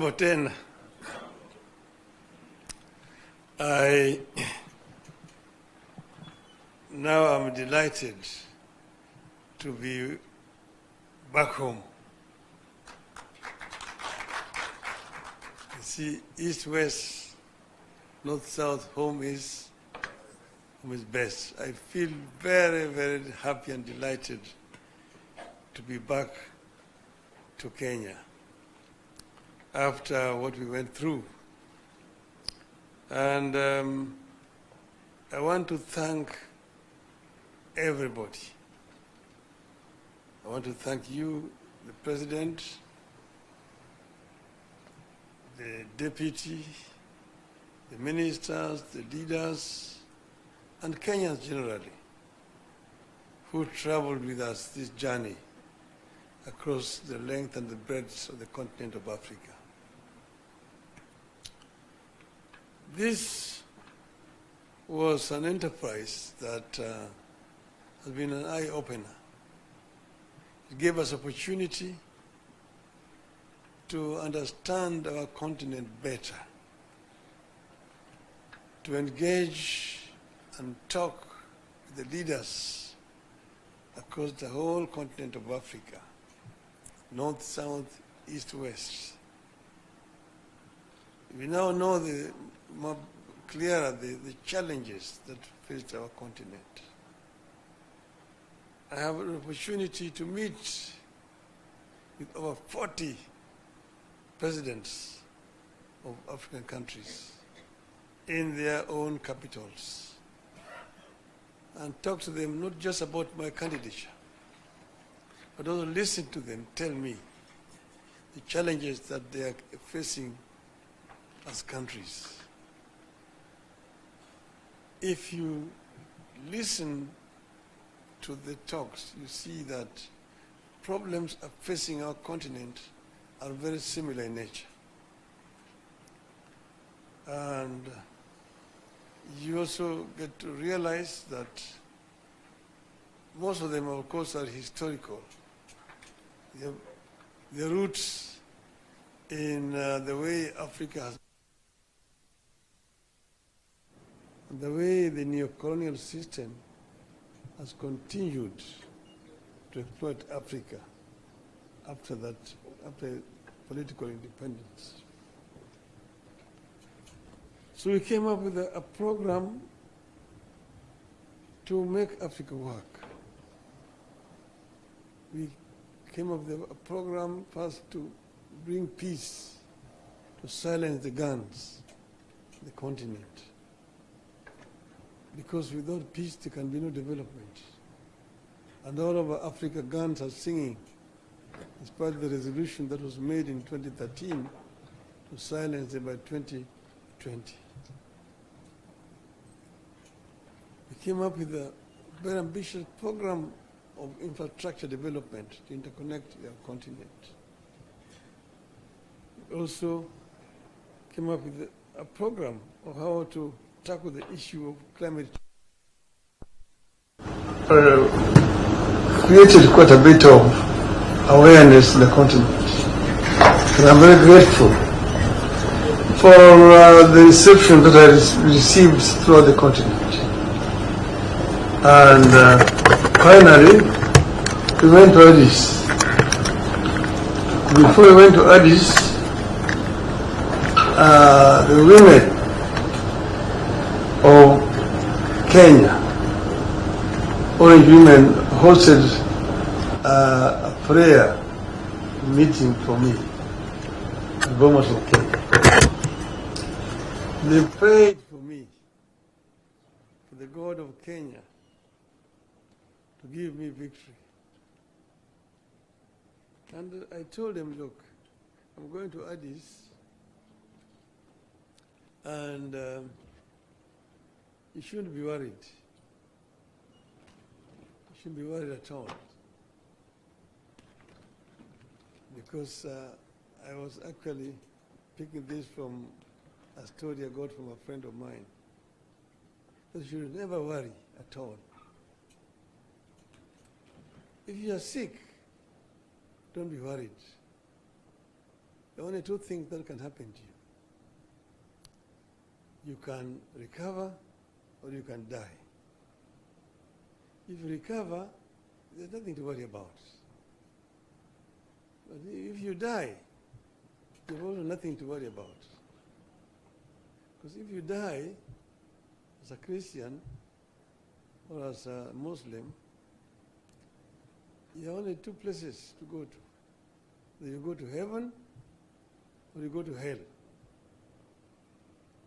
Number 10, I now am delighted to be back home. You see, east, west, north, south, home is best. I feel very, very happy and delighted to be back to Kenya after what we went through. And I want to thank everybody. I want to thank you, the President, the Deputy, the Ministers, the leaders, and Kenyans generally, who traveled with us this journey across the length and the breadth of the continent of Africa. This was an enterprise that has been an eye-opener. It gave us opportunity to understand our continent better, to engage and talk with the leaders across the whole continent of Africa, north, south, east, west. We now know more clearer the challenges that faced our continent. I have an opportunity to meet with over 40 presidents of African countries in their own capitals and talk to them not just about my candidature, but also listen to them tell me the challenges that they are facing as countries. If you listen to the talks, you see that problems are facing our continent are very similar in nature. And you also get to realize that most of them, of course, are historical. The roots in the way Africa has, the way the neo-colonial system has continued to exploit Africa after political independence. So we came up with a program to make Africa work. We came up with a program first to bring peace, to silence the guns in the continent. Because without peace, there can be no development. And all over Africa, guns are singing, despite the resolution that was made in 2013 to silence them by 2020. We came up with a very ambitious program of infrastructure development to interconnect our continent. We also came up with a program of how to tackle the issue of climate change. Created quite a bit of awareness in the continent. And I'm very grateful for the reception that I received throughout the continent. And finally, we went to Addis. Before we went to Addis, the women of Kenya, Orange Women, hosted a prayer meeting for me in Mombasa, Kenya. They prayed for me, for the God of Kenya to give me victory. And I told them, look, I'm going to Addis, and you shouldn't be worried. You shouldn't be worried at all. Because I was actually picking this from a story I got from a friend of mine. You should never worry at all. If you are sick, don't be worried. There are only two things that can happen to you. You can recover or you can die. If you recover, there's nothing to worry about. But if you die, there's also nothing to worry about. Because if you die as a Christian or as a Muslim, you have only two places to go to. Either you go to heaven or you go to hell.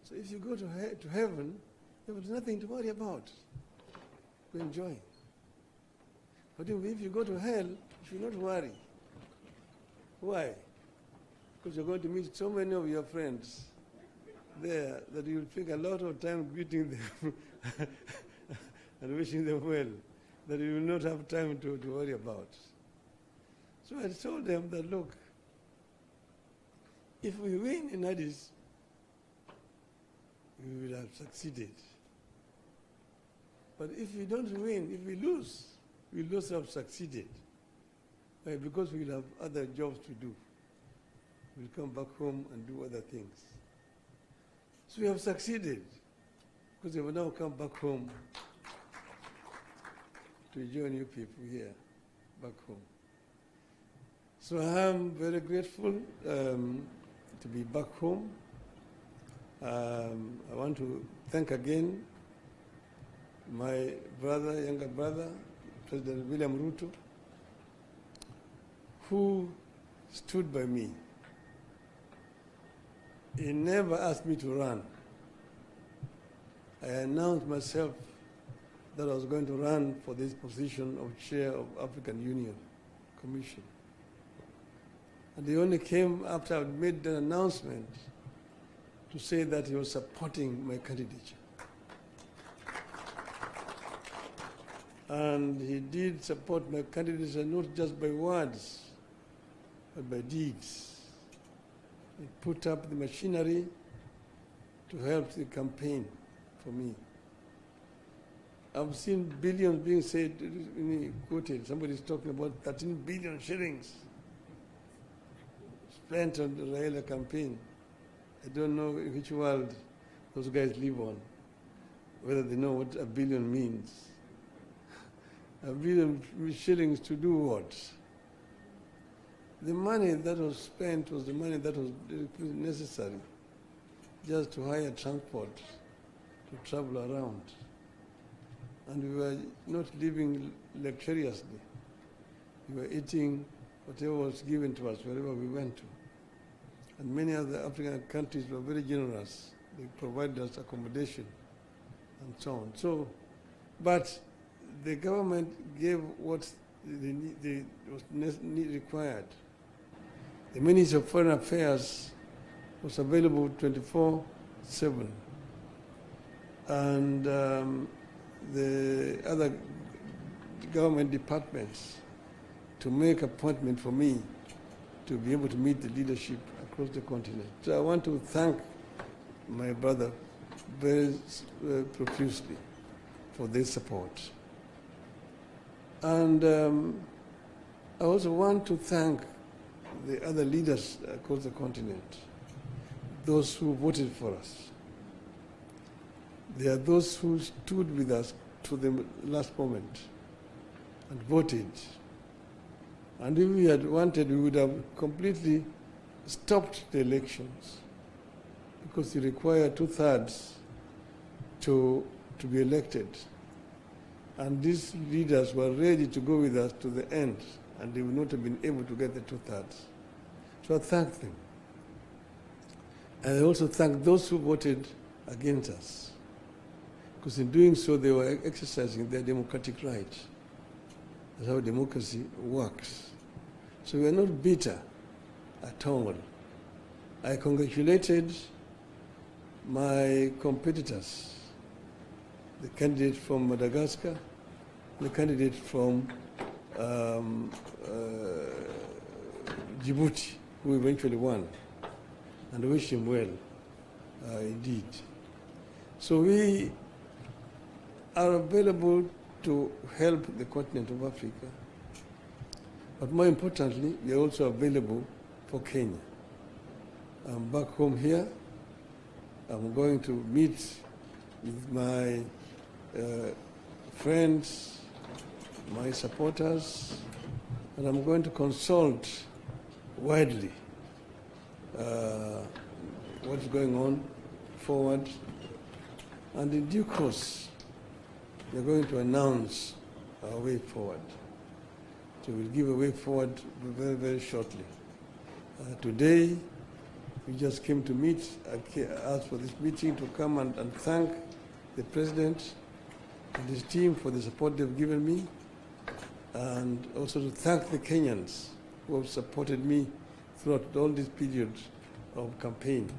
So if you go to heaven, there is nothing to worry about, to enjoy. But if you go to hell, you should not worry. Why? Because you're going to meet so many of your friends there that you'll take a lot of time greeting them and wishing them well, that you will not have time to worry about. So I told them that, look, if we win in Addis, we will have succeeded. But if we don't win, if we lose, we will also have succeeded. Why? Because we will have other jobs to do. We'll come back home and do other things. So we have succeeded, because we have now come back home to join you people here, back home. So I am very grateful to be back home. I want to thank again my brother, younger brother, President William Ruto, who stood by me. He never asked me to run. I announced myself that I was going to run for this position of chair of African Union Commission. And he only came after I made the announcement to say that he was supporting my candidature. And he did support my candidature not just by words, but by deeds. He put up the machinery to help the campaign for me. I've seen billions being said, quoted, somebody's talking about 13 billion shillings spent on the Raila campaign. I don't know in which world those guys live on, whether they know what a billion means. A billion shillings to do what? The money that was spent was the money that was necessary just to hire transport, to travel around. And we were not living luxuriously. We were eating whatever was given to us wherever we went to. And many other African countries were very generous. They provided us accommodation and so on. So, but the government gave what was required. The Ministry of Foreign Affairs was available 24/7. And the other government departments to make appointment for me to be able to meet the leadership across the continent. So I want to thank my brother very profusely for their support. And I also want to thank the other leaders across the continent, those who voted for us. There are those who stood with us to the last moment and voted. And if we had wanted, we would have completely stopped the elections, because you require 2/3 to be elected. And these leaders were ready to go with us to the end, and they would not have been able to get the 2/3. So I thank them. And I also thank those who voted against us, because in doing so, they were exercising their democratic rights. That's how democracy works. So we are not bitter at all. I congratulated my competitors, the candidate from Madagascar, the candidate from Djibouti, who eventually won, and I wish him well, indeed. So we are available to help the continent of Africa, but more importantly, we are also available for Kenya. I'm back home here. I'm going to meet with my friends, my supporters, and I'm going to consult widely what's going on forward. And in due course, we're going to announce our way forward. So we'll give a way forward very, very shortly. Today, we just came to meet, asked for this meeting to come and thank the President and his team for the support they've given me, and also to thank the Kenyans who have supported me throughout all this period of campaign.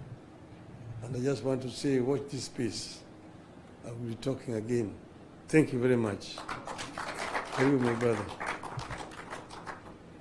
And I just want to say, watch this space. I will be talking again. Thank you very much. Thank you, my brother.